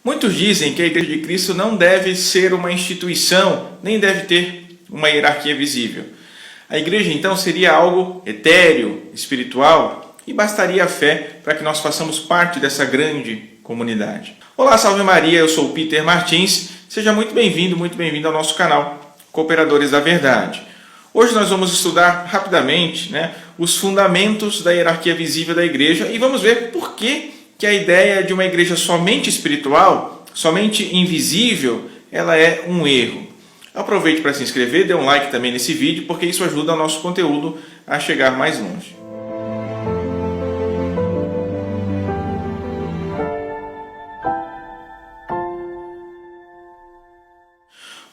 Muitos dizem que a Igreja de Cristo não deve ser uma instituição, nem deve ter uma hierarquia visível. A Igreja, então, seria algo etéreo, espiritual, e bastaria a fé para que nós façamos parte dessa grande comunidade. Olá, salve Maria, eu sou o Peter Martins, seja muito bem-vindo ao nosso canal Cooperadores da Verdade. Hoje nós vamos estudar rapidamente os fundamentos da hierarquia visível da Igreja e vamos ver por que a ideia de uma igreja somente espiritual, somente invisível, ela é um erro. Aproveite para se inscrever, dê um like também nesse vídeo, porque isso ajuda o nosso conteúdo a chegar mais longe.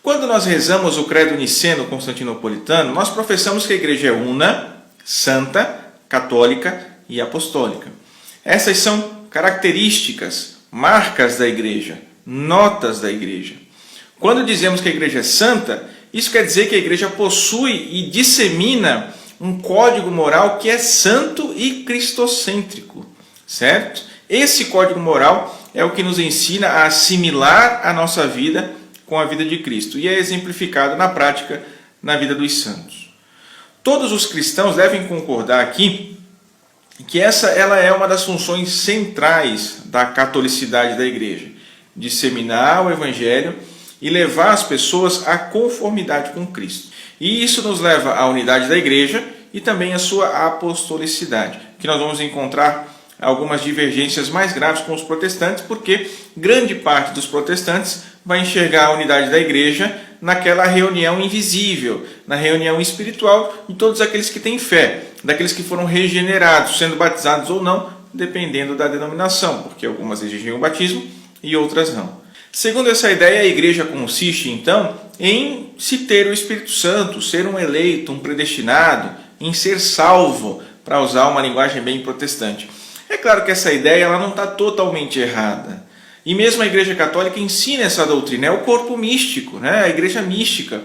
Quando nós rezamos o credo niceno constantinopolitano, nós professamos que a igreja é una, santa, católica e apostólica. Essas são características, marcas da igreja, notas da igreja. Quando dizemos que a igreja é santa, isso quer dizer que a igreja possui e dissemina um código moral que é santo e cristocêntrico, certo? Esse código moral é o que nos ensina a assimilar a nossa vida com a vida de Cristo e é exemplificado na prática na vida dos santos. Todos os cristãos devem concordar aqui que ela é uma das funções centrais da catolicidade da igreja, disseminar o evangelho e levar as pessoas à conformidade com Cristo. E isso nos leva à unidade da igreja e também à sua apostolicidade, que nós vamos encontrar algumas divergências mais graves com os protestantes, porque grande parte dos protestantes vai enxergar a unidade da igreja naquela reunião invisível, na reunião espiritual de todos aqueles que têm fé, daqueles que foram regenerados, sendo batizados ou não, dependendo da denominação, porque algumas exigem o batismo e outras não. Segundo essa ideia, a igreja consiste, então, em se ter o Espírito Santo, ser um eleito, um predestinado, em ser salvo, para usar uma linguagem bem protestante. É claro que essa ideia ela não está totalmente errada. E mesmo a Igreja Católica ensina essa doutrina, é o corpo místico, a Igreja mística.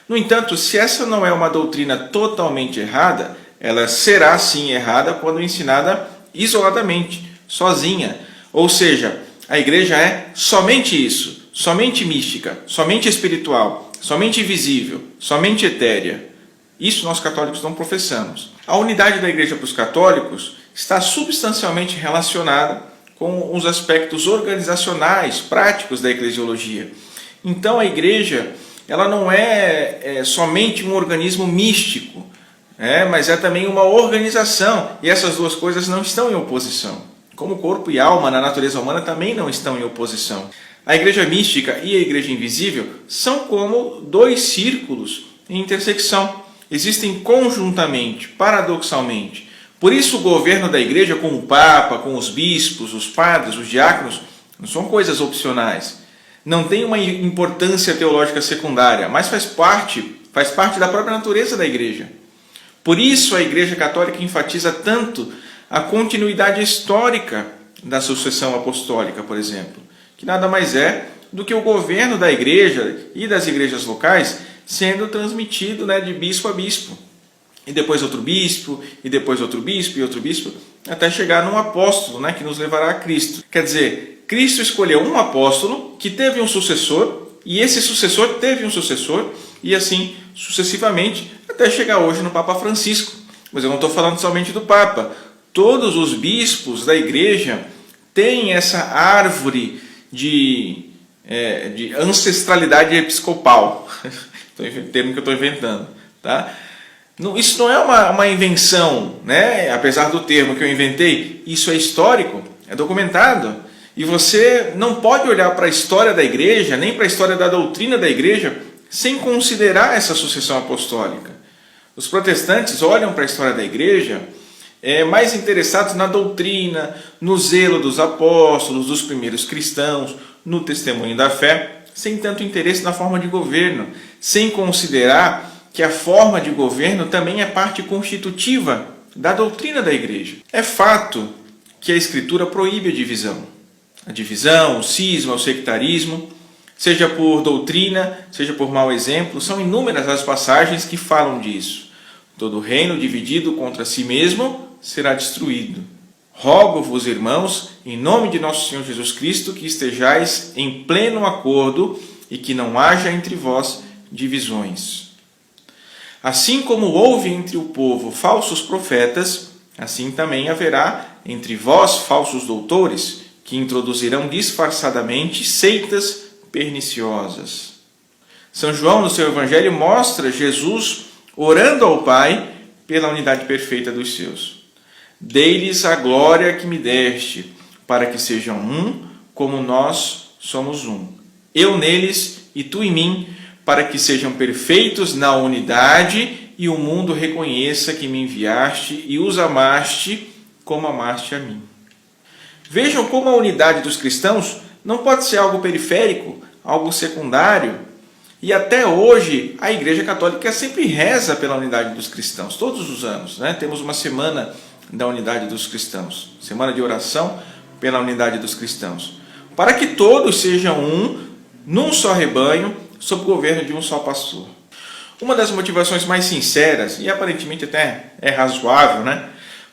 No entanto, se essa não é uma doutrina totalmente errada, ela será sim errada quando ensinada isoladamente, sozinha. Ou seja, a Igreja é somente isso, somente mística, somente espiritual, somente visível, somente etérea. Isso nós católicos não professamos. A unidade da Igreja para os católicos está substancialmente relacionada com os aspectos organizacionais, práticos da eclesiologia. Então a igreja ela não é somente um organismo místico, mas é também uma organização, e essas duas coisas não estão em oposição. Como corpo e alma na natureza humana também não estão em oposição. A igreja mística e a igreja invisível são como dois círculos em intersecção. Existem conjuntamente, paradoxalmente. Por isso o governo da igreja com o Papa, com os bispos, os padres, os diáconos, não são coisas opcionais. Não tem uma importância teológica secundária, mas faz parte da própria natureza da igreja. Por isso a Igreja Católica enfatiza tanto a continuidade histórica da sucessão apostólica, por exemplo, que nada mais é do que o governo da igreja e das igrejas locais sendo transmitido de bispo a bispo. E depois outro bispo, e depois outro bispo, e outro bispo, até chegar num apóstolo, que nos levará a Cristo. Quer dizer, Cristo escolheu um apóstolo que teve um sucessor, e esse sucessor teve um sucessor, e assim sucessivamente, até chegar hoje no Papa Francisco. Mas eu não estou falando somente do Papa. Todos os bispos da igreja têm essa árvore de ancestralidade episcopal. Termo que eu estou inventando, tá? Isso não é uma invenção, apesar do termo que eu inventei, isso é histórico, é documentado. E você não pode olhar para a história da igreja, nem para a história da doutrina da igreja, sem considerar essa sucessão apostólica. Os protestantes olham para a história da igreja mais interessados na doutrina, no zelo dos apóstolos, dos primeiros cristãos, no testemunho da fé, sem tanto interesse na forma de governo, sem considerar que a forma de governo também é parte constitutiva da doutrina da igreja. É fato que a Escritura proíbe a divisão, o cisma, o sectarismo, seja por doutrina, seja por mau exemplo, são inúmeras as passagens que falam disso. Todo reino dividido contra si mesmo será destruído. Rogo-vos, irmãos, em nome de nosso Senhor Jesus Cristo, que estejais em pleno acordo e que não haja entre vós divisões. Assim como houve entre o povo falsos profetas, assim também haverá entre vós falsos doutores, que introduzirão disfarçadamente seitas perniciosas. São João, no seu Evangelho, mostra Jesus orando ao Pai pela unidade perfeita dos seus. Dei-lhes a glória que me deste, para que sejam um, como nós somos um. Eu neles e tu em mim, para que sejam perfeitos na unidade e o mundo reconheça que me enviaste e os amaste como amaste a mim. Vejam como a unidade dos cristãos não pode ser algo periférico, algo secundário. E até hoje a Igreja Católica sempre reza pela unidade dos cristãos, todos os anos, né? Temos uma semana da unidade dos cristãos, semana de oração pela unidade dos cristãos, para que todos sejam um, num só rebanho, sob o governo de um só pastor. Uma das motivações mais sinceras, e aparentemente até é razoável, né,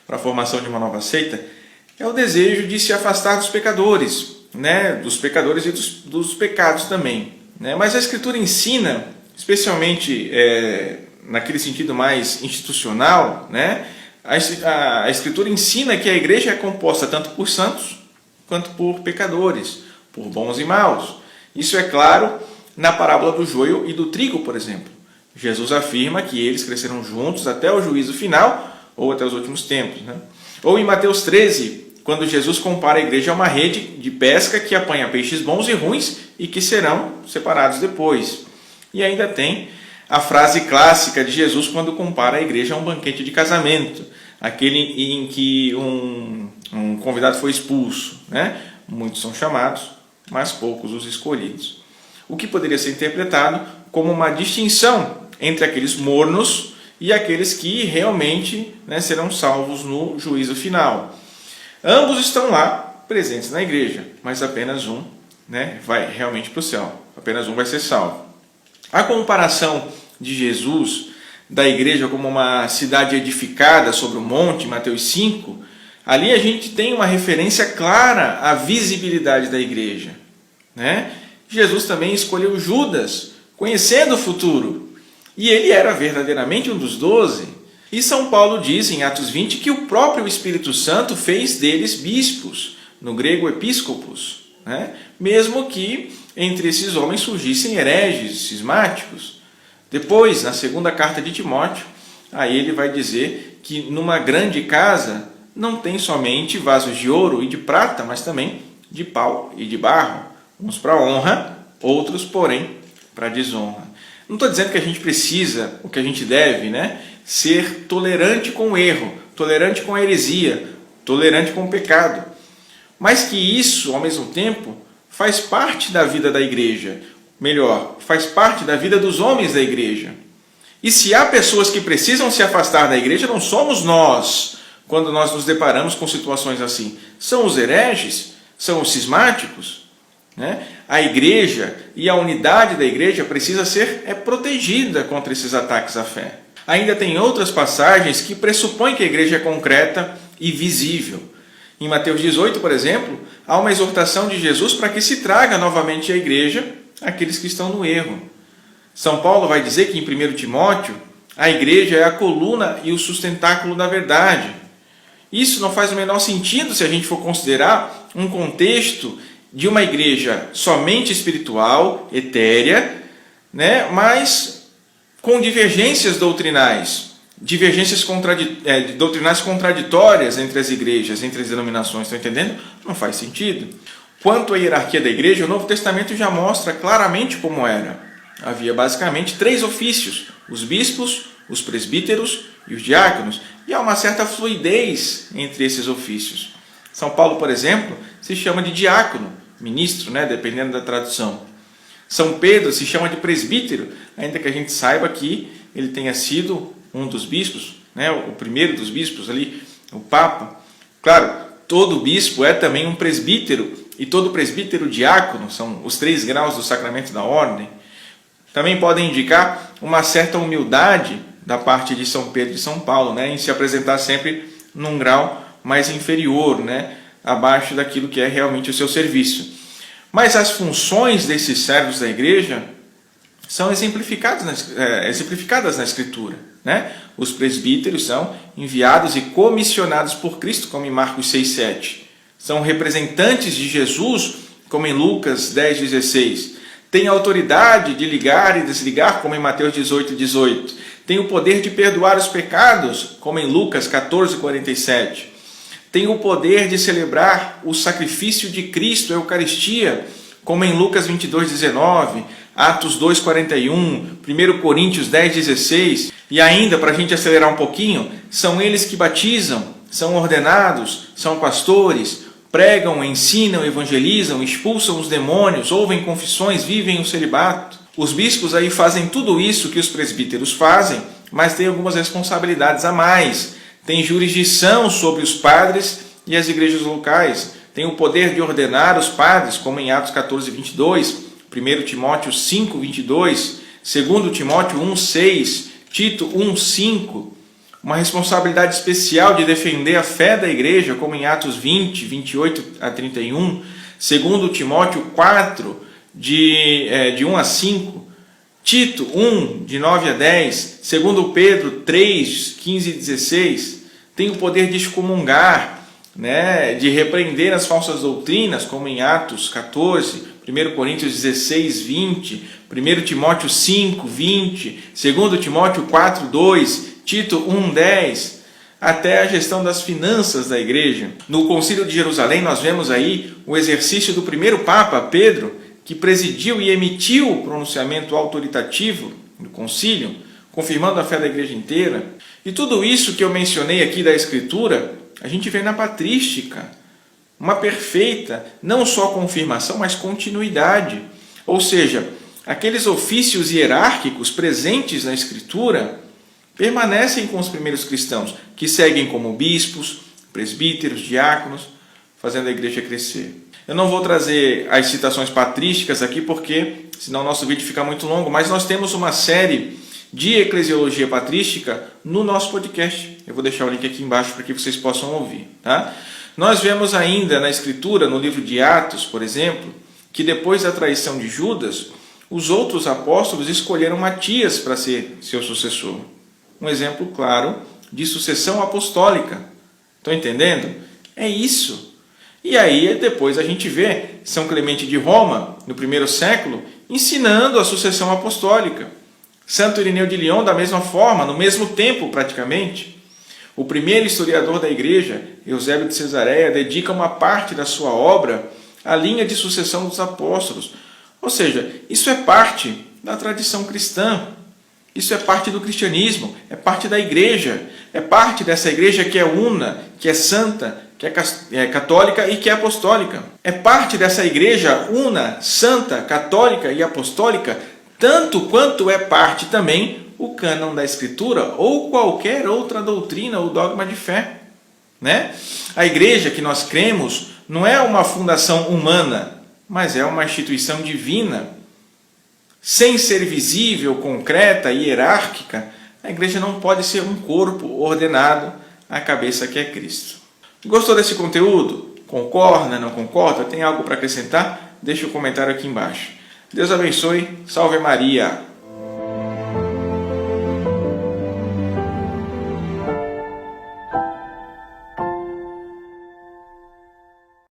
para a formação de uma nova seita, é o desejo de se afastar dos pecadores, né, dos pecadores e dos pecados também. Mas a Escritura ensina, especialmente naquele sentido mais institucional, né, a Escritura ensina que a igreja é composta tanto por santos quanto por pecadores, por bons e maus. Isso é claro na parábola do joio e do trigo, por exemplo. Jesus afirma que eles crescerão juntos até o juízo final ou até os últimos tempos, né? Ou em Mateus 13, quando Jesus compara a igreja a uma rede de pesca que apanha peixes bons e ruins e que serão separados depois. E ainda tem a frase clássica de Jesus quando compara a igreja a um banquete de casamento, aquele em que um convidado foi expulso, né? Muitos são chamados, mas poucos os escolhidos. O que poderia ser interpretado como uma distinção entre aqueles mornos e aqueles que realmente, né, serão salvos no juízo final. Ambos estão lá, presentes na igreja, mas apenas um, né, vai realmente para o céu. Apenas um vai ser salvo. A comparação de Jesus da igreja como uma cidade edificada sobre o monte, Mateus 5, ali a gente tem uma referência clara à visibilidade da igreja, né? Jesus também escolheu Judas, conhecendo o futuro, e ele era verdadeiramente um dos 12. E São Paulo diz em Atos 20 que o próprio Espírito Santo fez deles bispos, no grego episcopos, né? Mesmo que entre esses homens surgissem hereges, cismáticos. Depois, na segunda carta de Timóteo, aí ele vai dizer que numa grande casa não tem somente vasos de ouro e de prata, mas também de pau e de barro, uns para honra, outros, porém, para desonra. Não estou dizendo que a gente precisa, o que a gente deve, né, ser tolerante com o erro, tolerante com a heresia, tolerante com o pecado, mas que isso, ao mesmo tempo, faz parte da vida da igreja, melhor, faz parte da vida dos homens da igreja. E se há pessoas que precisam se afastar da igreja, não somos nós, quando nós nos deparamos com situações assim. São os hereges, são os cismáticos, né? A igreja e a unidade da igreja precisa ser protegida contra esses ataques à fé. Ainda tem outras passagens que pressupõem que a igreja é concreta e visível. Em Mateus 18, por exemplo, há uma exortação de Jesus para que se traga novamente à igreja aqueles que estão no erro. São Paulo vai dizer que em 1 Timóteo, a igreja é a coluna e o sustentáculo da verdade. Isso não faz o menor sentido se a gente for considerar um contexto de uma igreja somente espiritual, etérea, né, mas com divergências doutrinais, doutrinais contraditórias entre as igrejas, entre as denominações, estão entendendo? Não faz sentido. Quanto à hierarquia da igreja, o Novo Testamento já mostra claramente como era. Havia basicamente 3 ofícios, os bispos, os presbíteros e os diáconos, e há uma certa fluidez entre esses ofícios. São Paulo, por exemplo, se chama de diácono, ministro, né, dependendo da tradução. São Pedro se chama de presbítero, ainda que a gente saiba que ele tenha sido um dos bispos, né, o primeiro dos bispos ali, o Papa. Claro, todo bispo é também um presbítero, e todo presbítero diácono, são os 3 graus do sacramento da ordem. Também podem indicar uma certa humildade da parte de São Pedro e São Paulo, né, em se apresentar sempre num grau mais inferior, né? Abaixo daquilo que é realmente o seu serviço. Mas as funções desses servos da igreja são exemplificadas na Escritura, né? Os presbíteros são enviados e comissionados por Cristo, como em Marcos 6,7. São representantes de Jesus, como em Lucas 10,16. Tem autoridade de ligar e desligar, como em Mateus 18,18. Tem o poder de perdoar os pecados, como em Lucas 14,47. Tem o poder de celebrar o sacrifício de Cristo, a Eucaristia, como em Lucas 22,19, Atos 2,41, 1 Coríntios 10,16. E ainda, para a gente acelerar um pouquinho, são eles que batizam, são ordenados, são pastores, pregam, ensinam, evangelizam, expulsam os demônios, ouvem confissões, vivem o celibato. Os bispos aí fazem tudo isso que os presbíteros fazem, mas têm algumas responsabilidades a mais. Tem jurisdição sobre os padres e as igrejas locais. Tem o poder de ordenar os padres, como em Atos 14,22, 1 Timóteo 5,22, 2 Timóteo 1,6, Tito 1,5. Uma responsabilidade especial de defender a fé da igreja, como em Atos 20, 28 a 31, 2 Timóteo 4, de 1 a 5, Tito 1, de 9 a 10, 2 Pedro 3, 15 e 16, tem o poder de excomungar, né, de repreender as falsas doutrinas, como em Atos 14, 1 Coríntios 16, 20, 1 Timóteo 5, 20, 2 Timóteo 4, 2, Tito 1, 10, até a gestão das finanças da igreja. No Concílio de Jerusalém nós vemos aí o exercício do primeiro Papa, Pedro, que presidiu e emitiu o pronunciamento autoritativo do concílio, confirmando a fé da igreja inteira. E tudo isso que eu mencionei aqui da Escritura, a gente vê na patrística, uma perfeita, não só confirmação, mas continuidade. Ou seja, aqueles ofícios hierárquicos presentes na Escritura permanecem com os primeiros cristãos, que seguem como bispos, presbíteros, diáconos, fazendo a igreja crescer. Eu não vou trazer as citações patrísticas aqui, porque senão o nosso vídeo fica muito longo, mas nós temos uma série de eclesiologia patrística no nosso podcast. Eu vou deixar o link aqui embaixo para que vocês possam ouvir. Tá? Nós vemos ainda na Escritura, no livro de Atos, por exemplo, que depois da traição de Judas, os outros apóstolos escolheram Matias para ser seu sucessor. Um exemplo claro de sucessão apostólica. Estão entendendo? É isso. E aí depois a gente vê São Clemente de Roma, no primeiro século, ensinando a sucessão apostólica. Santo Irineu de Lyon, da mesma forma, no mesmo tempo praticamente. O primeiro historiador da igreja, Eusébio de Cesareia, dedica uma parte da sua obra à linha de sucessão dos apóstolos. Ou seja, isso é parte da tradição cristã. Isso é parte do cristianismo, é parte da igreja, é parte dessa igreja que é una, que é santa, que é católica e que é apostólica. É parte dessa igreja una, santa, católica e apostólica, tanto quanto é parte também o cânon da Escritura ou qualquer outra doutrina ou dogma de fé. Né? A igreja que nós cremos não é uma fundação humana, mas é uma instituição divina. Sem ser visível, concreta e hierárquica, a igreja não pode ser um corpo ordenado à cabeça que é Cristo. Gostou desse conteúdo? Concorda, não concorda? Tem algo para acrescentar? Deixa o comentário aqui embaixo. Deus abençoe. Salve Maria!